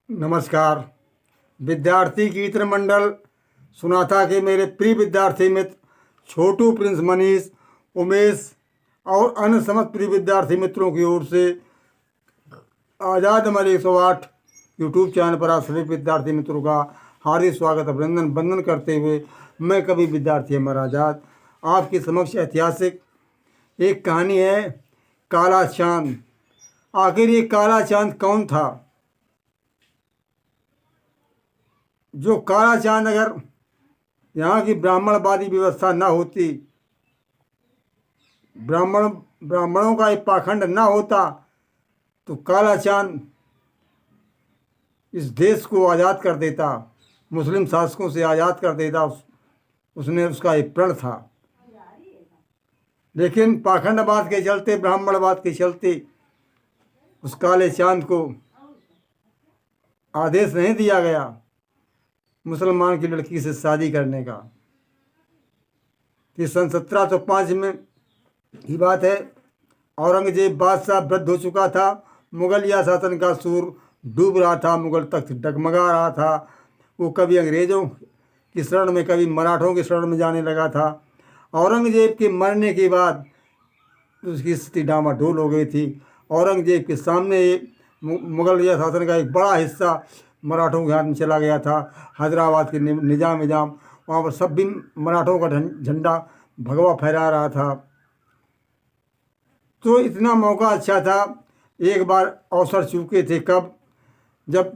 नमस्कार। विद्यार्थी कीर्तन मंडल सुनाता के मेरे प्रिय विद्यार्थी मित्र छोटू, प्रिंस, मनीष, उमेश और अन्य समस्त प्रिय विद्यार्थी मित्रों की ओर से आज़ाद अमर 108 यूट्यूब चैनल पर आप सभी विद्यार्थी मित्रों का हार्दिक स्वागत, अभिनंदन, वंदन करते हुए मैं कवि विद्यार्थी अमर आज़ाद आपके समक्ष ऐतिहासिक एक कहानी है, काला चांद। आखिर ये काला चांद कौन था? जो काला चांद, अगर यहाँ की ब्राह्मणवादी व्यवस्था न होती, ब्राह्मणों का एक पाखंड न होता, तो काला चांद इस देश को आज़ाद कर देता, मुस्लिम शासकों से आज़ाद कर देता। उसका एक प्रण था, लेकिन पाखंडवाद के चलते, ब्राह्मणवाद के चलते उस काले चांद को आदेश नहीं दिया गया मुसलमान की लड़की से शादी करने का। कि सन 1705 में की बात है। औरंगजेब बादशाह वृद्ध हो चुका था, मुगलिया शासन का सूर डूब रहा था, मुगल तख्त डगमगा रहा था। वो कभी अंग्रेज़ों की शरण में, कभी मराठों की शरण में जाने लगा था। औरंगजेब के मरने के बाद उसकी स्थिति डामाडोल हो गई थी। औरंगजेब के सामने मुगलिया शासन का एक बड़ा हिस्सा मराठों के हाथ में चला गया था। हैदराबाद के निजाम वहाँ पर सब भी मराठों का झंडा भगवा फहरा रहा था। तो इतना मौका अच्छा था, एक बार अवसर चूके थे। कब? जब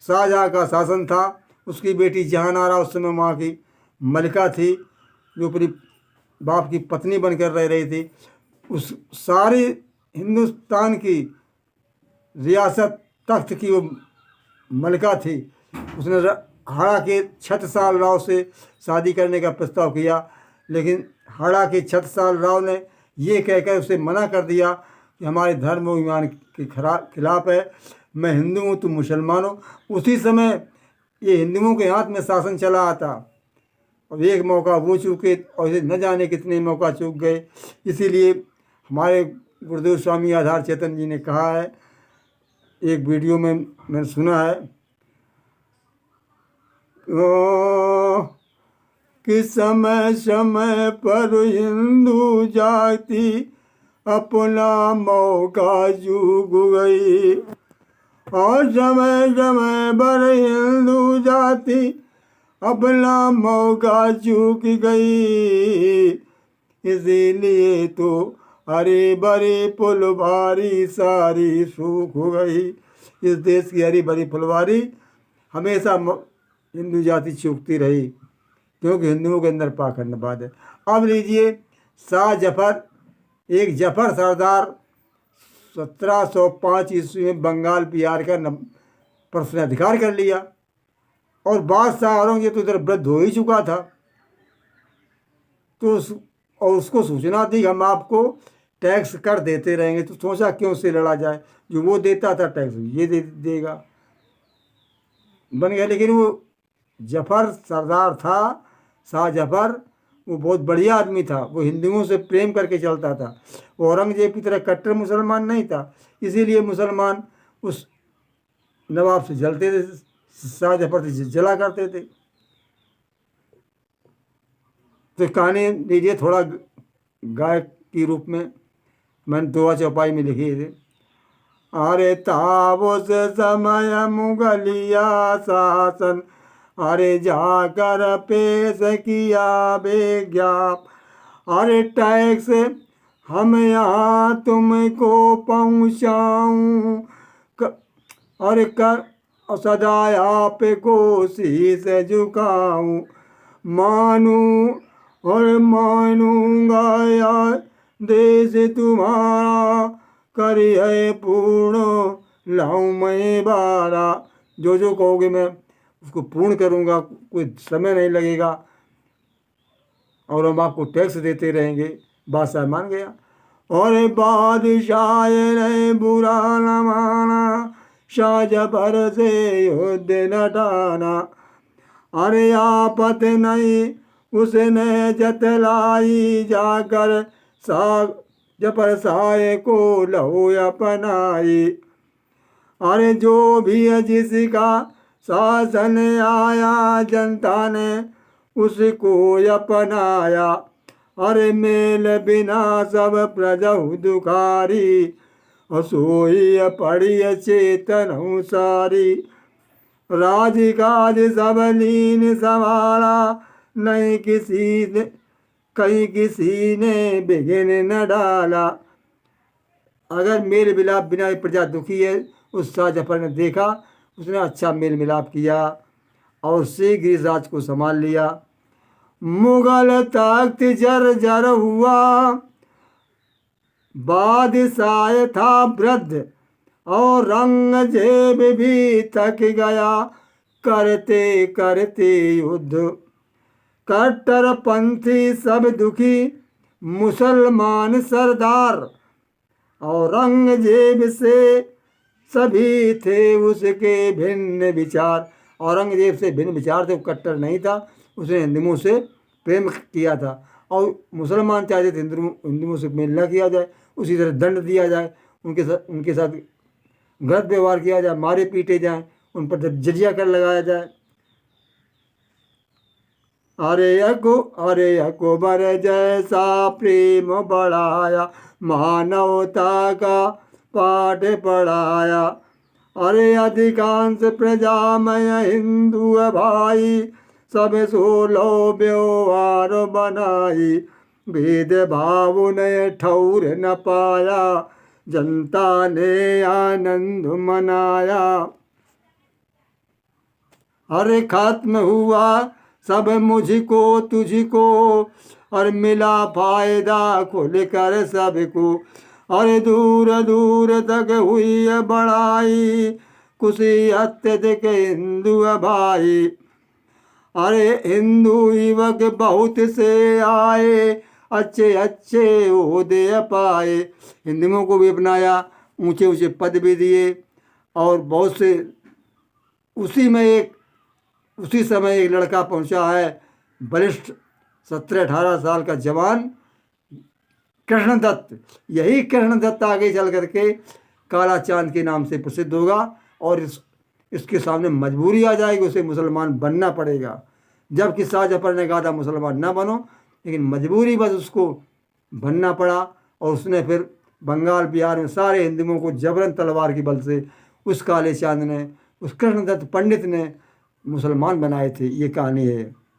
शाहजहाँ का शासन था, उसकी बेटी जहानारा उस समय वहाँ की मलिका थी, जो अपनी बाप की पत्नी बनकर रह रही थी। उस सारे हिंदुस्तान की रियासत, तख्त की वो मलिका थी। उसने हाड़ा के छत्रसाल राव से शादी करने का प्रस्ताव किया, लेकिन हाड़ा के छत्रसाल राव ने ये कहकर उसे मना कर दिया कि हमारे धर्म और ईमान के खिलाफ है, मैं हिंदू हूँ, तुम मुसलमान हो। उसी समय ये हिंदुओं के हाथ में शासन चला आता, और एक मौका वो चूके और इसे न जाने कितने मौका चूक गए। इसीलिए हमारे गुरुदेव स्वामी आधार चेतन जी ने कहा है, एक वीडियो में मैंने सुना है कि समय समय पर हिंदू जाति अपना मौका चूक गई, और समय समय पर हिंदू जाति अपना मौका चूक गई। इसीलिए तो हरी भरी फुलवारी सारी सूख गई। इस देश की हरी भरी फुलवारी हमेशा हिंदू जाति चूकती रही, क्योंकि हिंदुओं के अंदर पाखंडवाद है। अब लीजिए, शाह जफर, एक जफर सरदार 1705 ईस्वी में बंगाल बिहार का पर उसने अधिकार कर लिया, और बादशाह औरंगजेब तो इधर वृद्ध हो ही चुका था। तो उसको सूचना दी, हम आपको टैक्स कर देते रहेंगे। तो सोचा क्यों से लड़ा जाए, जो वो देता था टैक्स ये देगा, बन गया। लेकिन वो जफर सरदार था, शाह जफर, वो बहुत बढ़िया आदमी था। वो हिंदुओं से प्रेम करके चलता था। वो औरंगजेब की तरह कट्टर मुसलमान नहीं था। इसीलिए मुसलमान उस नवाब से जलते थे, शाह जफर से जला करते थे। तो कहानी लीजिए, थोड़ा गायक के रूप में मैंने दोहा चौपाई में लिखी थी। अरे ताबो से समय मुगलिया शासन, अरे जाकर पेश किया विज्ञाप, अरे टैक्स हम यहाँ तुमको पहुँचाऊँ, अरे कर सदाए आप को शीश झुकाऊँ, मानूँ और मानूंगा यार देश तुम्हारा, करी है पूर्ण लाऊं मैं बारा। जो जो कहोगे मैं उसको पूर्ण करूँगा, कोई समय नहीं लगेगा, और हम आपको टैक्स देते रहेंगे। बादशाह मान गया। और बादशाह ने बुरा न माना, शाह जफर से युद्ध न ठाना, अरे आपत नहीं उसने जतलाई, जाकर शाह जफर साए को लहो अपनाई, अरे जो भी है जिसका शासन आया जनता ने उसको अपनाया। अरे मेल बिना सब प्रजा दुखारी सोई पड़ी चेतन सारी। राज काज सब लीन संभाला नहीं किसी ने कहीं किसी ने बिघिन न डाला। अगर मेल मिलाप बिना प्रजा दुखी है, उस शाह जफर ने देखा, उसने अच्छा मेल मिलाप किया और शीघ्र इस राज को संभाल लिया। मुगल तख्त जर जर हुआ बादशाह था वृद्ध और रंगजेब भी थक गया करते करते युद्ध। कट्टरपंथी सब दुखी मुसलमान सरदार औरंगजेब से सभी थे उसके भिन्न विचार। औरंगजेब से भिन्न विचार थे, वो कट्टर नहीं था, उसने हिंदुओं से प्रेम किया था और मुसलमान चाहते थे हिंदुओं से मेल न किया जाए, उसी तरह दंड दिया जाए, उनके साथ गलत व्यवहार किया जाए, मारे पीटे जाए, उन पर जजिया कर लगाया जाए। अरे अकबर जैसा प्रेम बढ़ाया मानवता का पाठ पढ़ाया। अरे अधिकांश प्रजामय हिंदू भाई सब सोलो व्यवहार बनाई। भेदभाव ने ठौर न पाया जनता ने आनंद मनाया। अरे खत्म हुआ सब मुझको तुझको और मिला फायदा खुल कर सबको। अरे दूर दूर तक हुई बड़ाई खुशी अत्यधिक हिंदू भाई। अरे हिंदू युवक बहुत से आए अच्छे अच्छे ओहदे पाए। हिंदुओं को भी अपनाया, ऊंचे ऊंचे पद भी दिए और बहुत से उसी समय एक लड़का पहुंचा है बलिष्ठ 17-18 साल का जवान कृष्णदत्त। यही कृष्णदत्त आगे चल करके काला चांद के नाम से प्रसिद्ध होगा और इसके सामने मजबूरी आ जाएगी, उसे मुसलमान बनना पड़ेगा। जबकि शाह जफर ने कहा था मुसलमान ना बनो, लेकिन मजबूरी बस उसको बनना पड़ा और उसने फिर बंगाल बिहार में सारे हिंदुओं को जबरन तलवार की बल से उस काले चांद ने, उस कृष्णदत्त पंडित ने मुसलमान बनाए थे। ये कहानी है।